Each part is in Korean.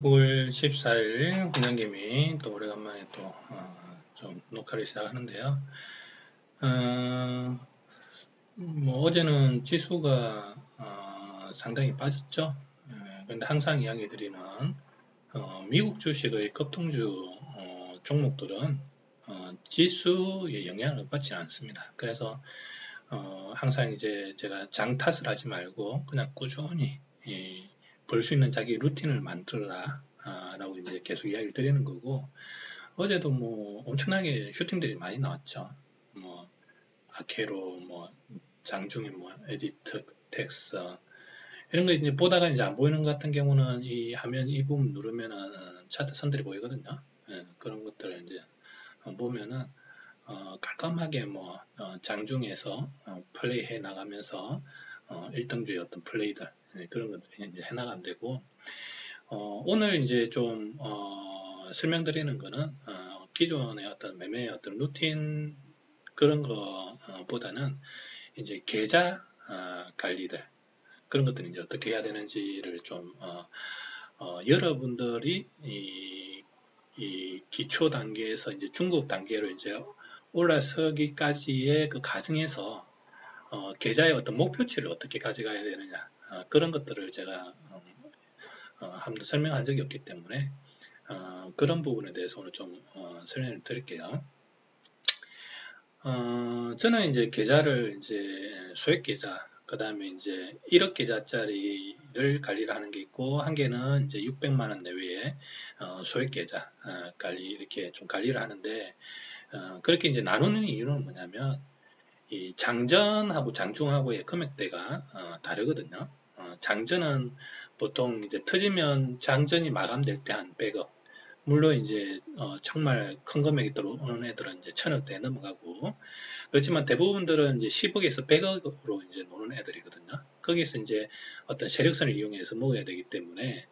9월 14일 훈련님이 또 오래간만에 또 좀 녹화를 시작하는데요. 뭐 어제는 지수가 상당히 빠졌죠. 근데 항상 이야기 드리는 미국 주식의 급등주 종목들은 지수의 영향을 받지 않습니다. 그래서 항상 이제 제가 장 탓을 하지 말고 그냥 꾸준히 벌 수 있는 자기 루틴을 만들어라 라고 이제 계속 이야기를 드리는 거고, 어제도 뭐 엄청나게 슈팅들이 많이 나왔죠. 뭐 아케로, 뭐 장중에 뭐 에디트 텍스 이런 거 이제 보다가 이제 안 보이는 것 같은 경우는 이 화면 이 부분 누르면은 차트 선들이 보이거든요. 그런 것들을 이제 보면은 깔끔하게 뭐 장중에서 플레이 해 나가면서 1등주의 어떤 플레이들 그런 것들이 이제 해 나가면 되고, 오늘 이제 좀 설명드리는 거는 기존의 어떤 매매의 어떤 루틴 그런 거보다는 이제 계좌 관리들 그런 것들을 이제 어떻게 해야 되는지를 좀 여러분들이 이 기초 단계에서 이제 중급 단계로 이제 올라서기까지의 그 과정에서 계좌의 어떤 목표치를 어떻게 가져가야 되느냐 그런 것들을 제가 한번도 설명한 적이 없기 때문에 그런 부분에 대해서 오늘 좀 설명을 드릴게요. 저는 이제 계좌를 이제 소액 계좌, 그 다음에 이제 1억 계좌짜리를 관리를 하는 게 있고, 한 개는 이제 600만 원 내외의 소액 계좌 관리 이렇게 좀 관리를 하는데, 그렇게 이제 나누는 이유는 뭐냐면 이 장전하고 장중하고의 금액대가 다르거든요. 장전은 보통 이제 터지면 장전이 마감될 때 한 100억. 물론 이제 정말 큰 금액이 들어오는 애들은 이제 1000억대 넘어가고, 그렇지만 대부분들은 이제 10억에서 100억으로 이제 노는 애들이거든요. 거기서 이제 어떤 세력선을 이용해서 먹어야 되기 때문에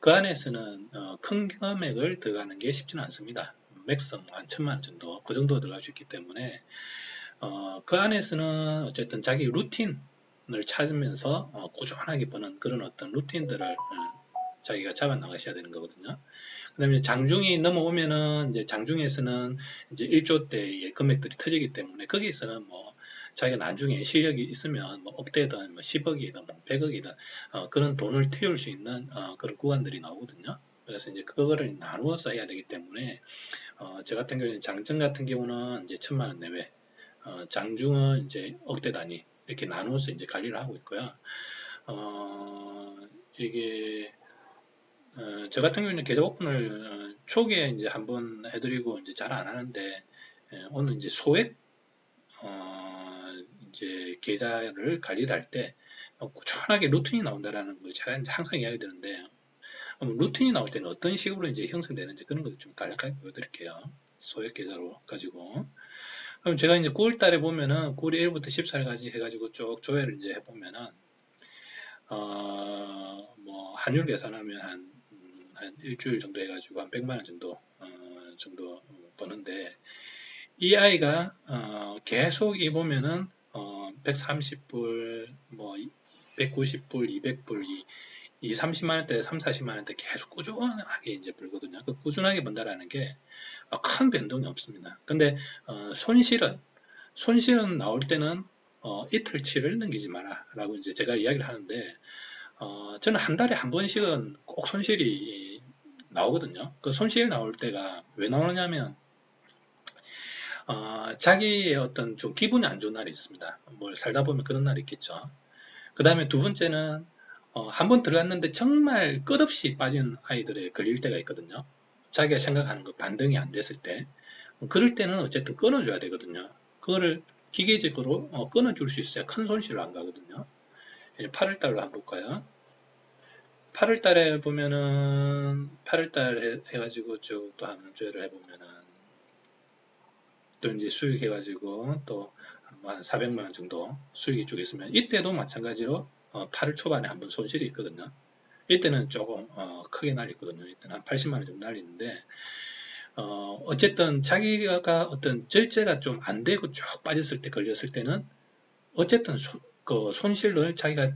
그 안에서는 큰 금액을 들어가는 게 쉽지는 않습니다. 맥스는 한 1000만 원 정도 그 정도 들어갈 수 있기 때문에 그 안에서는 어쨌든 자기 루틴을 찾으면서 꾸준하게 버는 그런 어떤 루틴들을 자기가 잡아 나가셔야 되는 거거든요. 그 다음에 장중이 넘어오면은 이제 장중에서는 이제 1조대의 금액들이 터지기 때문에 거기에서는 뭐 자기가 나중에 실력이 있으면 뭐 억대든 뭐 10억이든 뭐 100억이든 그런 돈을 태울 수 있는 그런 구간들이 나오거든요. 그래서 이제 그거를 나누어서 해야 되기 때문에 저 같은 경우는 장점 같은 경우는 이제 1000만 원 내외, 장중은 이제 억대 단위 이렇게 나누어서 이제 관리를 하고 있고요. 이게 저 같은 경우는 계좌 오픈을 초기에 이제 한번 해드리고 이제 잘 안 하는데 오늘 이제 소액 이제 계좌를 관리를 할 때 꾸준하게 루틴이 나온다라는 걸 제가 이제 항상 이야기 드는데 루틴이 나올 때는 어떤 식으로 이제 형성되는지 그런 것을 좀 간략하게 보여드릴게요. 소액 계좌로 가지고. 그럼 제가 이제 9월 달에 보면은 9월 1일부터 14일까지 해가지고 쭉 조회를 이제 해보면은 뭐 환율 계산하면 한 일주일 정도 해가지고 한 100만 원 정도 버는데 이 아이가 계속 이 보면은 130불 뭐 190불 200불 이 30만 원대 3, 40만 원대 계속 꾸준하게 이제 벌거든요. 그 꾸준하게 번다라는 게 큰 변동이 없습니다. 근데 손실은 나올 때는 이틀치를 넘기지 마라 라고 이제 제가 이야기를 하는데 저는 한 달에 한 번씩은 꼭 손실이 나오거든요. 그 손실 나올 때가 왜 나오냐면 자기의 어떤 좀 기분이 안 좋은 날이 있습니다. 뭘 살다 보면 그런 날이 있겠죠. 그 다음에 두 번째는 한 번 들어갔는데 정말 끝없이 빠진 아이들에 걸릴 때가 있거든요. 자기가 생각하는 거 반등이 안 됐을 때 그럴 때는 어쨌든 끊어줘야 되거든요. 그거를 기계적으로 끊어줄 수 있어야 큰 손실을 안 가거든요. 8월 달로 한번 볼까요? 8월 달에 보면은 8월 달 해가지고 쭉 또 한번 조회를 해보면은 또 이제 수익 해가지고 또 한 400만 원 정도 수익이 쭉 있으면 이때도 마찬가지로 8월 초반에 한번 손실이 있거든요. 이때는 조금 크게 날리거든요. 이때는 한 80만 원 정도 날리는데 어쨌든 자기가 어떤 절제가 좀 안 되고 쭉 빠졌을 때 걸렸을 때는 어쨌든 그 손실을 자기가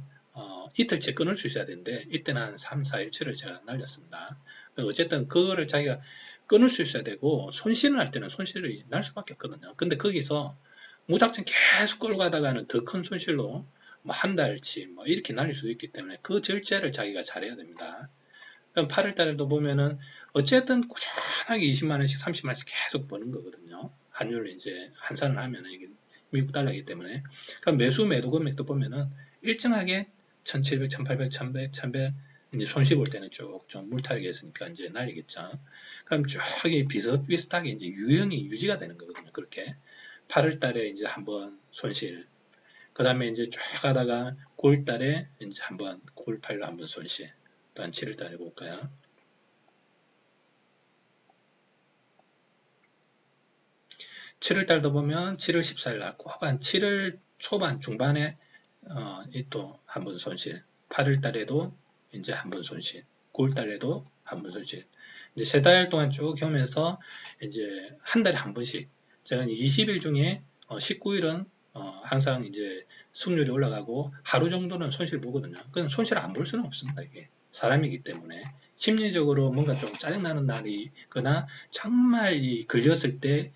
이틀치에 끊을 수 있어야 되는데 이때는 한 3, 4일치를 제가 날렸습니다. 어쨌든 그거를 자기가 끊을 수 있어야 되고 손실을 할 때는 손실이 날 수밖에 없거든요. 근데 거기서 무작정 계속 끌고 가다가는 더 큰 손실로 뭐 한 달치 뭐 이렇게 날릴 수도 있기 때문에 그 절제를 자기가 잘해야 됩니다. 그럼 8월 달에도 보면은 어쨌든 꾸준하게 20만원씩 30만원씩 계속 버는 거거든요. 환율을 이제 환산을 하면은 이게 미국 달러이기 때문에. 그럼 매수 매도 금액도 보면은 일정하게 1700, 1800, 1100, 1100 이제 손실 볼 때는 쭉 좀 물타기가 있으니까 이제 날리겠죠. 그럼 쭉 비슷비슷하게 이제 유형이 유지가 되는 거거든요. 그렇게 8월 달에 이제 한번 손실, 그 다음에 이제 쭉 가다가 9월 달에 이제 한번 9월 8일 한번 손실, 또한 7월 달에 볼까요? 7월 달도 보면 7월 14일 났고 한 7월 초반 중반에 또 한 번 손실, 8월 달에도 이제 한 번 손실, 9월 달에도 한 번 손실. 이제 3달 동안 쭉 오면서 이제 한 달에 한 번씩 제가 20일 중에 19일은 항상 이제 승률이 올라가고 하루 정도는 손실 보거든요. 그건 손실 안 볼 수는 없습니다. 이게 사람이기 때문에 심리적으로 뭔가 좀 짜증나는 날이거나 정말 이 걸렸을 때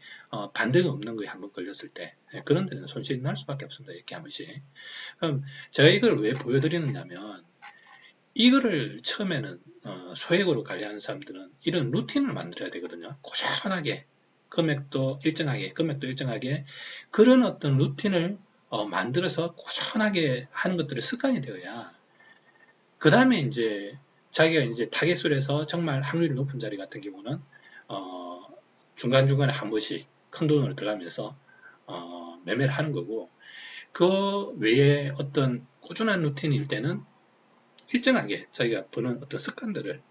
반대가 없는 거에 한번 걸렸을 때 그런 데는 손실이 날 수밖에 없습니다. 이렇게 한 번씩. 그럼 제가 이걸 왜 보여드리느냐면 이거를 처음에는 소액으로 관리하는 사람들은 이런 루틴을 만들어야 되거든요. 꾸준하게 금액도 일정하게 그런 어떤 루틴을 만들어서 꾸준하게 하는 것들이 습관이 되어야 그 다음에 이제 자기가 이제 타겟술에서 정말 확률이 높은 자리 같은 경우는 중간중간에 한 번씩 큰 돈으로 들어가면서 매매를 하는 거고 그 외에 어떤 꾸준한 루틴일 때는 일정하게 자기가 버는 어떤 습관들을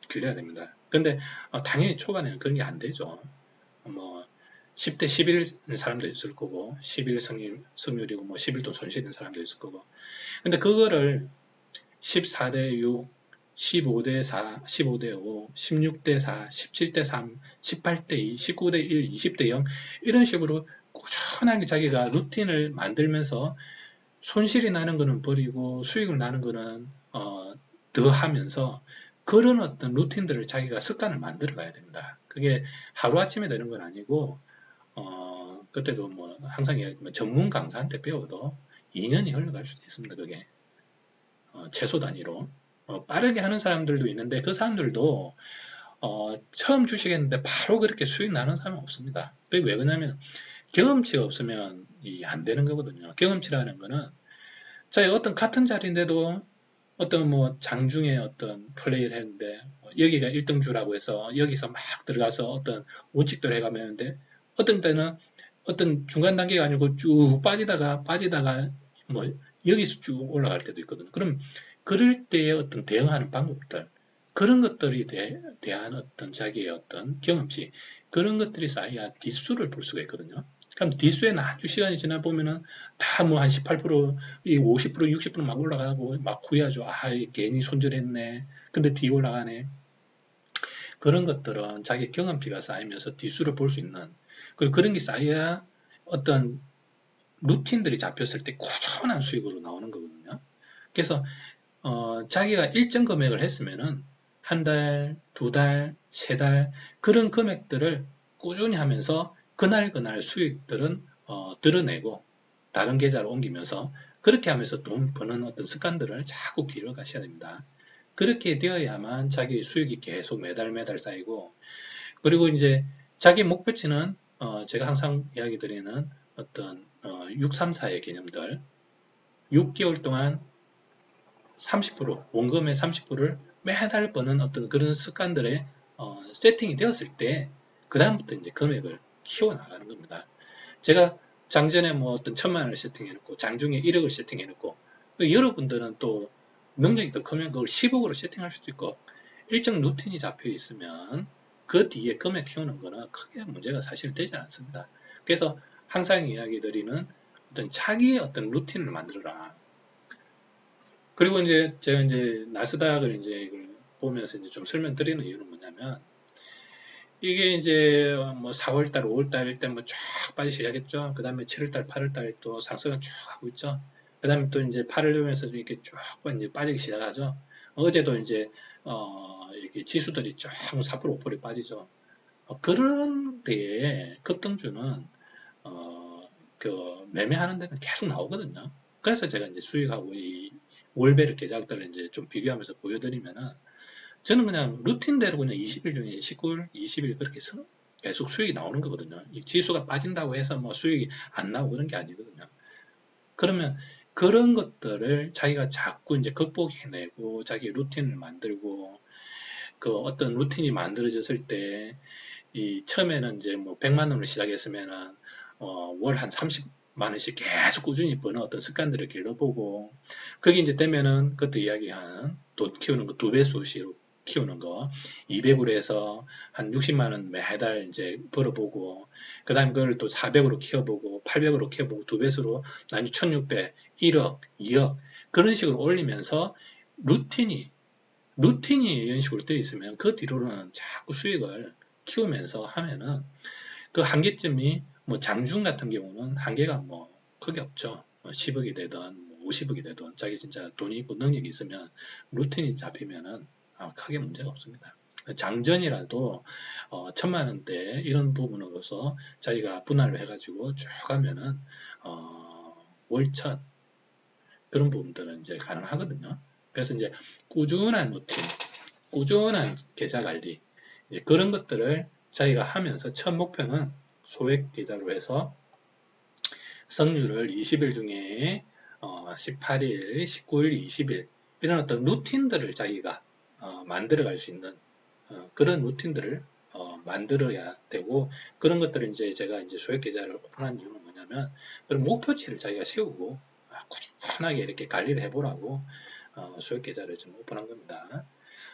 길러야 됩니다. 그런데 당연히 초반에는 그런 게 안 되죠. 뭐 10대 11 사람도 있을 거고 11 승률이고 뭐 11도 손실인 사람도 있을 거고 근데 그거를 14대 6, 15대 4, 15대 5, 16대 4, 17대 3, 18대 2, 19대 1, 20대 0 이런 식으로 꾸준하게 자기가 루틴을 만들면서 손실이 나는 거는 버리고 수익을 나는 거는 더 하면서 그런 어떤 루틴들을 자기가 습관을 만들어 가야 됩니다. 그게 하루아침에 되는 건 아니고 그때도 뭐 항상 이야기했지만 전문 강사한테 배워도 2년이 흘러갈 수도 있습니다. 그게 최소 단위로 빠르게 하는 사람들도 있는데 그 사람들도 처음 주식했는데 바로 그렇게 수익 나는 사람은 없습니다. 그게 왜 그러냐면 경험치가 없으면 안 되는 거거든요. 경험치라는 거는 자 어떤 같은 자리인데도 어떤 뭐 장중에 어떤 플레이를 했는데 여기가 1등주라고 해서 여기서 막 들어가서 어떤 원칙대로 해가면 하는데 어떤 때는 어떤 중간 단계가 아니고 쭉 빠지다가 뭐 여기서 쭉 올라갈 때도 있거든요. 그럼 그럴 때의 어떤 대응하는 방법들 그런 것들이 대한 어떤 자기의 어떤 경험치 그런 것들이 쌓여야 뒷수를 볼 수가 있거든요. 그럼 뒷수에는 아주 시간이 지나 보면은 다 뭐 한 18%, 50%, 60%막 올라가고 막 후회하죠. 아, 괜히 손절했네. 근데 뒤에 올라가네. 그런 것들은 자기 경험치가 쌓이면서 뒷수를 볼 수 있는 그리고 그런 게 쌓여야 어떤 루틴들이 잡혔을 때 꾸준한 수익으로 나오는 거거든요. 그래서 자기가 일정 금액을 했으면은 한 달, 두 달, 세 달 그런 금액들을 꾸준히 하면서 그날 수익들은 드러내고 다른 계좌로 옮기면서 그렇게 하면서 돈 버는 어떤 습관들을 자꾸 길러 가셔야 됩니다. 그렇게 되어야만 자기 수익이 계속 매달 쌓이고 그리고 이제 자기 목표치는 제가 항상 이야기 드리는 어떤 634의 개념들 6개월 동안 30% 원금의 30%를 매달 버는 어떤 그런 습관들의 세팅이 되었을 때 그다음부터 이제 금액을 키워 나가는 겁니다. 제가 장전에 뭐 어떤 1000만 원을 세팅해놓고 장중에 1억을 세팅해놓고 여러분들은 또 능력이 더 크면 그걸 10억으로 세팅할 수도 있고 일정 루틴이 잡혀 있으면 그 뒤에 금액 키우는 거는 크게 문제가 사실 되지 않습니다. 그래서 항상 이야기 드리는 어떤 자기의 어떤 루틴을 만들어라. 그리고 이제 제가 이제 나스닥을 이제 이걸 보면서 이제 좀 설명드리는 이유는 뭐냐면 이게 이제 뭐 4월달, 5월달 때 뭐 쫙 빠지기 시작했죠. 그 다음에 7월달, 8월달 또 상승을 쭉 하고 있죠. 그 다음에 또 이제 팔을 이용해서 이렇게 쭉 이제 빠지기 시작하죠. 어제도 이제, 이렇게 지수들이 쫙 4% 5% 빠지죠. 그런 데에 급등주는, 매매하는 데는 계속 나오거든요. 그래서 제가 이제 수익하고 이 월배를 계좌들을 이제 좀 비교하면서 보여드리면은, 저는 그냥 루틴대로 그냥 20일 중에 19일, 20일 그렇게 계속 수익이 나오는 거거든요. 이 지수가 빠진다고 해서 뭐 수익이 안 나오고 그런 게 아니거든요. 그러면 그런 것들을 자기가 자꾸 이제 극복해내고 자기 루틴을 만들고 그 어떤 루틴이 만들어졌을 때 이 처음에는 이제 뭐 100만 원으로 시작했으면은 월 한 30만 원씩 계속 꾸준히 버는 어떤 습관들을 길러보고 그게 이제 되면은 그것도 이야기한 돈 키우는 거 2배수로 키우는 거 200으로 해서 한 60만 원 매달 이제 벌어보고 그 다음에 그걸 또 400으로 키워보고 800으로 키워보고 2배수로 나중에 1600, 1억, 2억 그런 식으로 올리면서 루틴이 이런 식으로 되어 있으면 그 뒤로는 자꾸 수익을 키우면서 하면은 그 한계점이 뭐 장중 같은 경우는 한계가 뭐 크게 없죠. 10억이 되든 50억이 되든 자기 진짜 돈이 있고 능력이 있으면 루틴이 잡히면은 크게 문제가 없습니다. 장전이라도 1,000만 원대 이런 부분으로서 자기가 분할을 해가지고 쭉 가면은 월천 그런 부분들은 이제 가능하거든요. 그래서 이제 꾸준한 루틴, 꾸준한 계좌 관리 그런 것들을 자기가 하면서 첫 목표는 소액 계좌로 해서 성률을 20일 중에 18일, 19일, 20일 이런 어떤 루틴들을 자기가 만들어 갈 수 있는 그런 루틴들을 만들어야 되고 그런 것들을 이제 제가 이제 소액 계좌를 오픈한 이유는 뭐냐면 그런 목표치를 자기가 세우고 꾸준하게 이렇게 관리를 해보라고 소액 계좌를 좀 오픈한 겁니다.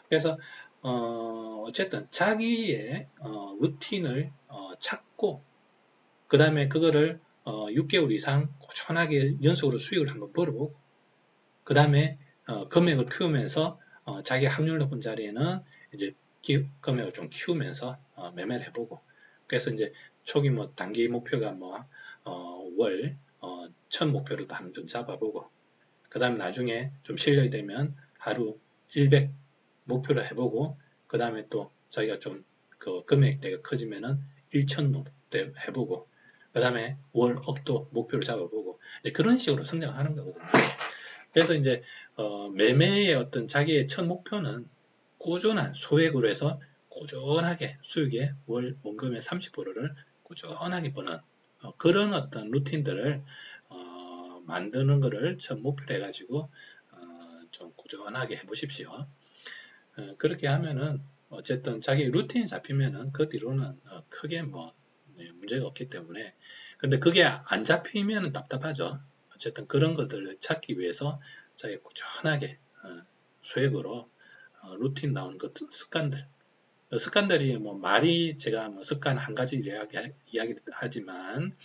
그래서 어쨌든 자기의 루틴을 찾고 그 다음에 그거를 6개월 이상 꾸준하게 연속으로 수익을 한번 벌어보고 그 다음에 금액을 키우면서 자기 확률 높은 자리에는 이제 금액을 좀 키우면서 매매를 해보고 그래서 이제 초기 뭐 단기 목표가 뭐 월 1000 목표로도 한번 잡아보고 그 다음에 나중에 좀 실력이 되면 하루 100 목표로 해보고 그 다음에 또 자기가 좀 그 금액대가 커지면은 1,000 해보고 그 다음에 월 억도 목표를 잡아보고 그런 식으로 성장하는 거거든요. 그래서 이제 매매의 어떤 자기의 첫 목표는 꾸준한 소액으로 해서 꾸준하게 수익의 월 원금의 30%를 꾸준하게 버는 그런 어떤 루틴들을 만드는 것을 첫 목표로 해가지고 좀 꾸준하게 해보십시오. 그렇게 하면은 어쨌든 자기 루틴이 잡히면은 그 뒤로는 크게 뭐 문제가 없기 때문에 근데 그게 안 잡히면은 답답하죠. 어쨌든 그런 것들을 찾기 위해서 자기 꾸준하게 소액으로 루틴 나오는 것 습관들이 뭐 말이 제가 뭐 습관 한 가지 이야기하지만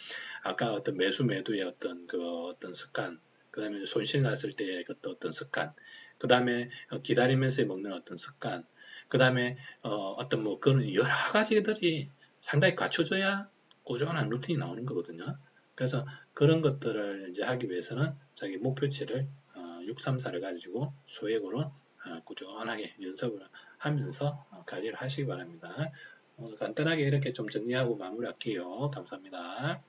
아까 어떤 매수 매도의 어떤 그 어떤 습관 그 다음에 손실 났을 때의 어떤 습관 그 다음에 기다리면서 먹는 어떤 습관 그 다음에 어떤 뭐 그런 여러 가지들이 상당히 갖춰져야 꾸준한 루틴이 나오는 거거든요. 그래서 그런 것들을 이제 하기 위해서는 자기 목표치를 634를 가지고 소액으로 꾸준하게 연습을 하면서 관리를 하시기 바랍니다. 오늘 간단하게 이렇게 좀 정리하고 마무리할게요. 감사합니다.